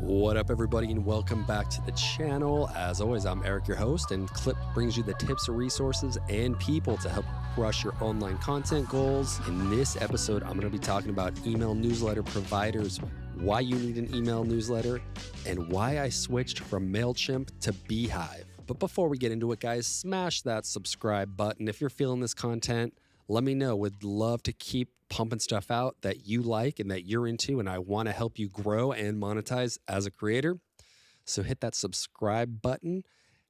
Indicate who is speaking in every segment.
Speaker 1: What up, everybody, and welcome back to the channel. As always, I'm Eric, your host, and Clip brings you the tips, resources, and people to help crush your online content goals. In this episode, I'm going to be talking about email newsletter providers, why you need an email newsletter, and why I switched from Mailchimp to Beehive. But before we get into it, guys, smash that subscribe button. If you're feeling this content, let me know. Would love to keep pumping stuff out that you like and that you're into, and I want to help you grow and monetize as a creator. So hit that subscribe button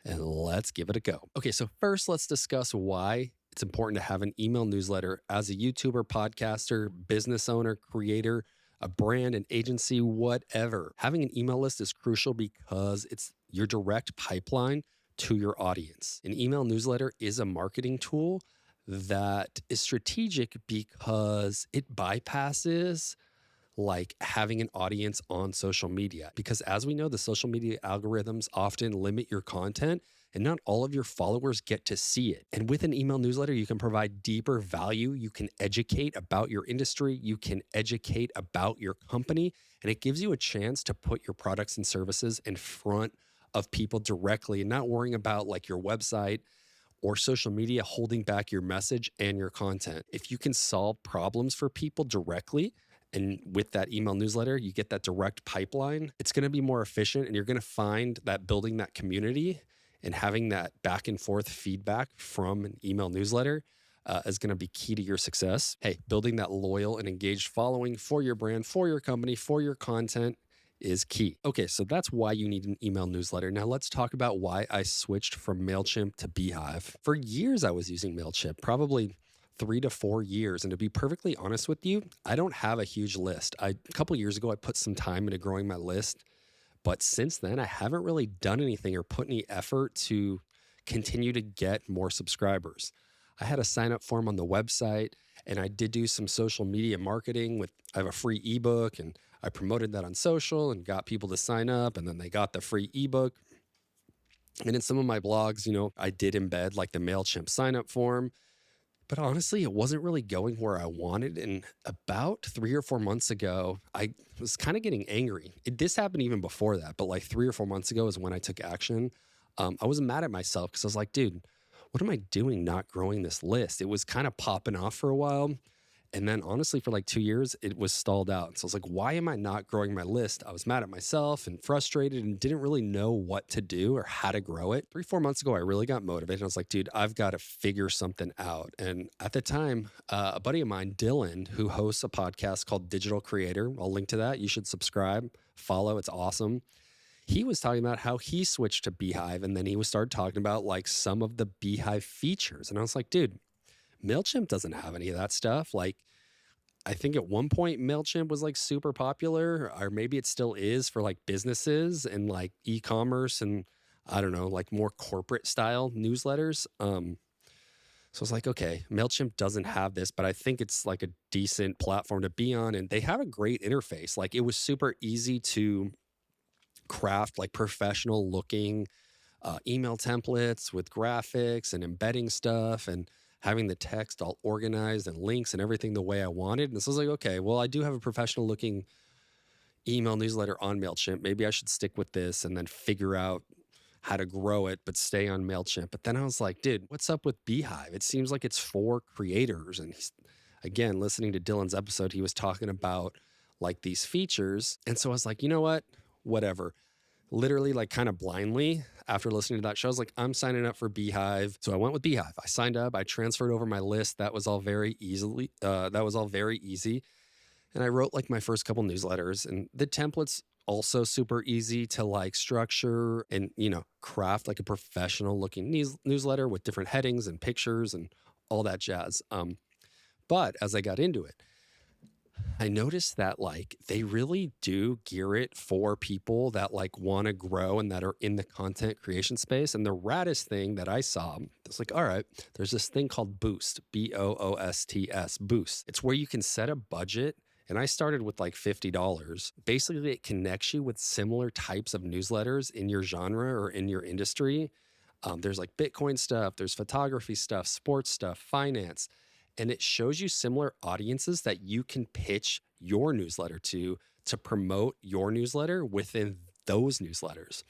Speaker 1: and let's give it a go. Okay, so first let's discuss why it's important to have an email newsletter as a YouTuber, podcaster, business owner, creator, a brand, an agency, whatever. Having an email list is crucial because it's your direct pipeline to your audience. An email newsletter is a marketing tool that is strategic because it bypasses like having an audience on social media. Because as we know, the social media algorithms often limit your content and not all of your followers get to see it. And with an email newsletter, you can provide deeper value. You can educate about your industry. You can educate about your company. And it gives you a chance to put your products and services in front of people directly and not worrying about like your website or social media holding back your message and your content. If you can solve problems for people directly, and with that email newsletter, you get that direct pipeline, it's gonna be more efficient, and you're gonna find that building that community and having that back and forth feedback from an email newsletter is gonna be key to your success. Hey, building that loyal and engaged following for your brand, for your company, for your content is key. Okay, so that's why you need an email newsletter. Now let's talk about why I switched from Mailchimp to Beehive. For years, I was using Mailchimp, probably 3 to 4 years. And to be perfectly honest with you, I don't have a huge list. A couple years ago, I put some time into growing my list. But since then, I haven't really done anything or put any effort to continue to get more subscribers. I had a sign up form on the website, and I did do some social media marketing with, I have a free ebook, and I promoted that on social and got people to sign up, and then they got the free ebook. And in some of my blogs, I did embed like the Mailchimp sign up form, but honestly, it wasn't really going where I wanted. And about 3 or 4 months ago, I was kind of getting angry. This happened even before that, but like 3 or 4 months ago is when I took action. I was mad at myself because I was like, dude, what am I doing not growing this list? It was kind of popping off for a while. And then honestly, for like 2 years, it was stalled out. So I was like, why am I not growing my list? I was mad at myself and frustrated and didn't really know what to do or how to grow it. 3, 4 months ago, I really got motivated. I was like, dude, I've got to figure something out. And at the time, a buddy of mine, Dylan, who hosts a podcast called Digital Creator, I'll link to that. You should subscribe, follow. It's awesome. He was talking about how he switched to Beehive, and then he started talking about like some of the Beehive features. And I was like, dude, Mailchimp doesn't have any of that stuff. Like, I think at one point Mailchimp was like super popular, or maybe it still is for like businesses and like e-commerce and I don't know, like more corporate style newsletters. So I was like, okay, Mailchimp doesn't have this, but I think it's like a decent platform to be on, and they have a great interface. Like, it was super easy to craft like professional looking email templates with graphics and embedding stuff and having the text all organized and links and everything the way I wanted. And so I was like, okay, well, I do have a professional looking email newsletter on Mailchimp. Maybe I should stick with this and then figure out how to grow it, but stay on Mailchimp. But then I was like, dude, what's up with Beehive? It seems like it's for creators. And again, listening to Dylan's episode, he was talking about like these features. And so I was like, you know what? Whatever. Literally, like kind of blindly, after listening to that show, I was like, I'm signing up for Beehive. So I went with Beehive. I signed up. I transferred over my list. That was all very easy. And I wrote like my first couple newsletters, and the templates also super easy to like structure and craft like a professional looking newsletter with different headings and pictures and all that jazz. But as I got into it, I noticed that like they really do gear it for people that like want to grow and that are in the content creation space. And the raddest thing that I saw, it's like, all right, there's this thing called Boost, Boosts, Boost. It's where you can set a budget. And I started with like $50. Basically, it connects you with similar types of newsletters in your genre or in your industry. There's like Bitcoin stuff, there's photography stuff, sports stuff, finance. And it shows you similar audiences that you can pitch your newsletter to to promote your newsletter within those newsletters.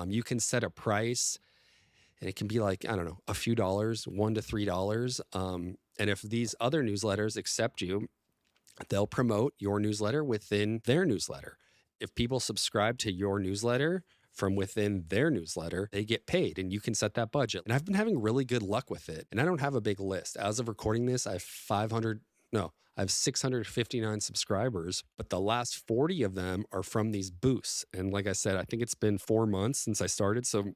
Speaker 1: You can set a price, and it can be like, I don't know, a few dollars, $1 to $3. And if these other newsletters accept you, they'll promote your newsletter within their newsletter. If people subscribe to your newsletter from within their newsletter, they get paid, and you can set that budget. And I've been having really good luck with it. And I don't have a big list. As of recording this, I have 659 subscribers, but the last 40 of them are from these boosts. And like I said, I think it's been 4 months since I started. So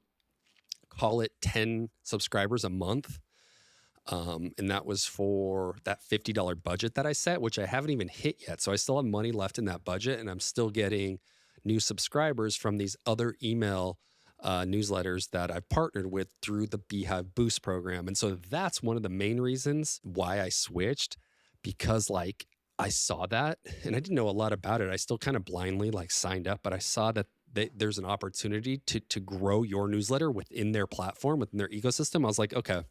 Speaker 1: call it 10 subscribers a month. And that was for that $50 budget that I set, which I haven't even hit yet. So I still have money left in that budget, and I'm still getting new subscribers from these other email newsletters that I've partnered with through the Beehive Boost program. And so that's one of the main reasons why I switched, because like I saw that and I didn't know a lot about it. I still kind of blindly like signed up, but I saw that there's an opportunity to grow your newsletter within their platform, within their ecosystem. I was like, okay,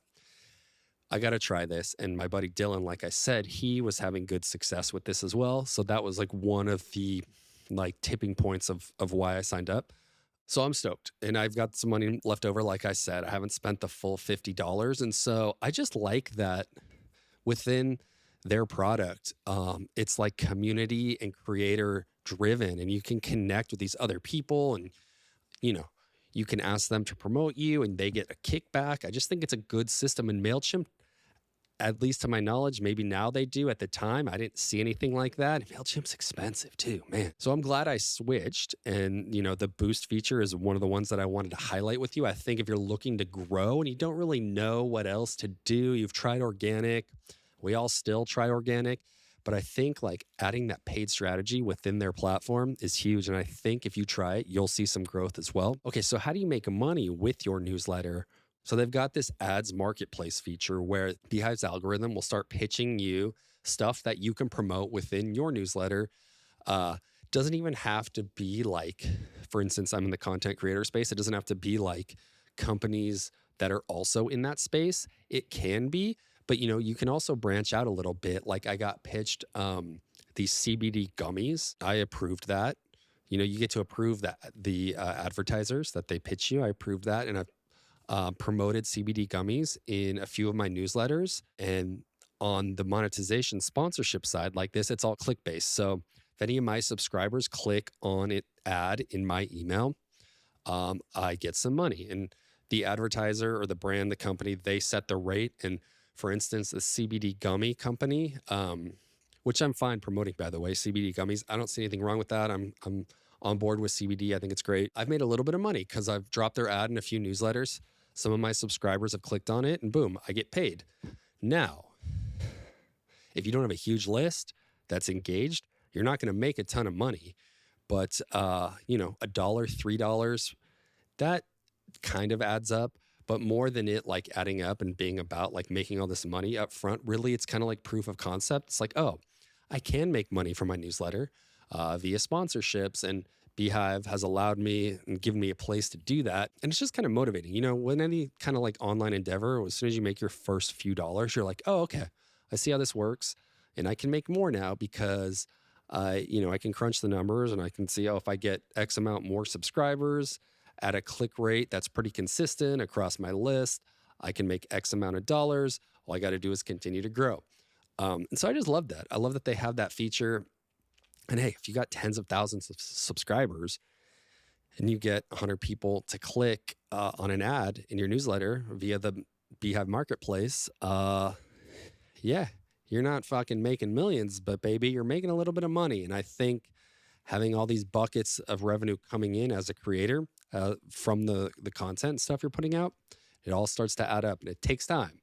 Speaker 1: I got to try this. And my buddy Dylan, like I said, he was having good success with this as well. So that was like one of the like tipping points of why I signed up. So I'm stoked, and I've got some money left over. Like I said, I haven't spent the full $50. And so I just like that within their product, it's like community and creator driven, and you can connect with these other people, and, you know, you can ask them to promote you and they get a kickback. I just think it's a good system. And Mailchimp, at least to my knowledge, maybe now they do. At the time, I didn't see anything like that. Mailchimp's expensive too, man. So I'm glad I switched. And, you know, the boost feature is one of the ones that I wanted to highlight with you. I think if you're looking to grow and you don't really know what else to do, you've tried organic. We all still try organic. But I think like adding that paid strategy within their platform is huge. And I think if you try it, you'll see some growth as well. Okay, so how do you make money with your newsletter? So they've got this ads marketplace feature where Beehive's algorithm will start pitching you stuff that you can promote within your newsletter. Doesn't even have to be like, for instance, I'm in the content creator space. It doesn't have to be like companies that are also in that space. It can be, but, you know, you can also branch out a little bit. Like I got pitched these CBD gummies. I approved that. You know, you get to approve that the advertisers that they pitch you. I approved that, and I've promoted CBD gummies in a few of my newsletters. And on the monetization sponsorship side, like this, it's all click-based. So if any of my subscribers click on it ad in my email, I get some money. And the advertiser or the brand, the company, they set the rate. And for instance, the CBD gummy company, which I'm fine promoting, by the way, CBD gummies. I don't see anything wrong with that. I'm on board with CBD. I think it's great. I've made a little bit of money because I've dropped their ad in a few newsletters. Some of my subscribers have clicked on it, and boom, I get paid. Now, if you don't have a huge list that's engaged, you're not going to make a ton of money. But, you know, $1, $3, that kind of adds up. But more than it like adding up and being about like making all this money up front, really, it's kind of like proof of concept. It's like, oh, I can make money from my newsletter via sponsorships, and Beehive has allowed me and given me a place to do that. And it's just kind of motivating. You know, when any kind of like online endeavor, as soon as you make your first few dollars, you're like, oh, okay, I see how this works. And I can make more now because, you know, I can crunch the numbers and I can see, oh, if I get X amount more subscribers at a click rate that's pretty consistent across my list, I can make X amount of dollars. All I got to do is continue to grow. And so I just love that. I love that they have that feature. And hey, if you got tens of thousands of subscribers and you get 100 people to click on an ad in your newsletter via the Beehive marketplace, yeah, you're not fucking making millions, but baby, you're making a little bit of money. And I think having all these buckets of revenue coming in as a creator from the content stuff you're putting out, it all starts to add up, and it takes time.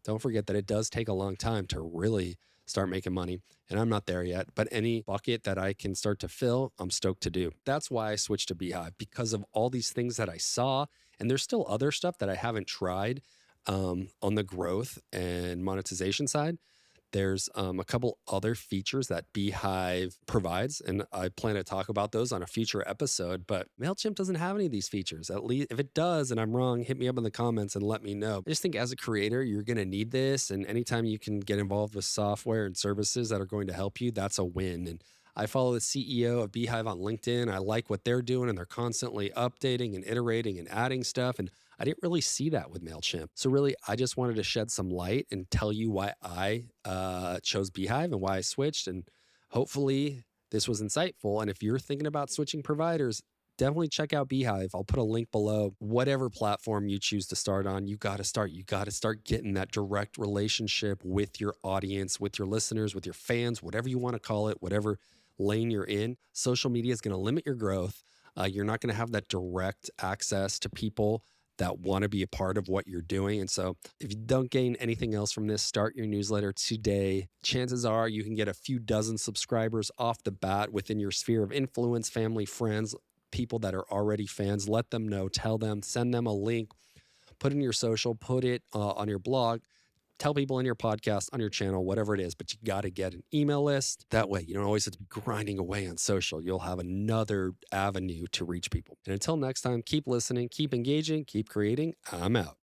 Speaker 1: Don't forget that it does take a long time to really start making money. And I'm not there yet, but any bucket that I can start to fill, I'm stoked to do. That's why I switched to Beehive, because of all these things that I saw. And there's still other stuff that I haven't tried on the growth and monetization side. There's a couple other features that Beehive provides, and I plan to talk about those on a future episode, but Mailchimp doesn't have any of these features. At least if it does and I'm wrong, hit me up in the comments and let me know. I just think as a creator, you're going to need this, and anytime you can get involved with software and services that are going to help you, that's a win. And I follow the CEO of Beehive on LinkedIn. I like what they're doing, and they're constantly updating and iterating and adding stuff. And I didn't really see that with Mailchimp. So really, I just wanted to shed some light and tell you why I chose Beehive and why I switched. And hopefully this was insightful. And if you're thinking about switching providers, definitely check out Beehive. I'll put a link below. Whatever platform you choose to start on, you got to start. You got to start getting that direct relationship with your audience, with your listeners, with your fans, whatever you want to call it, whatever lane you're in. Social media is going to limit your growth. You're not going to have that direct access to people that want to be a part of what you're doing. And so if you don't gain anything else from this, start your newsletter today. Chances are you can get a few dozen subscribers off the bat within your sphere of influence, family, friends, people that are already fans. Let them know, tell them, send them a link, put it in your social, put it on your blog, tell people in your podcast, on your channel, whatever it is, but you got to get an email list. That way you don't always have to be grinding away on social. You'll have another avenue to reach people. And until next time, keep listening, keep engaging, keep creating. I'm out.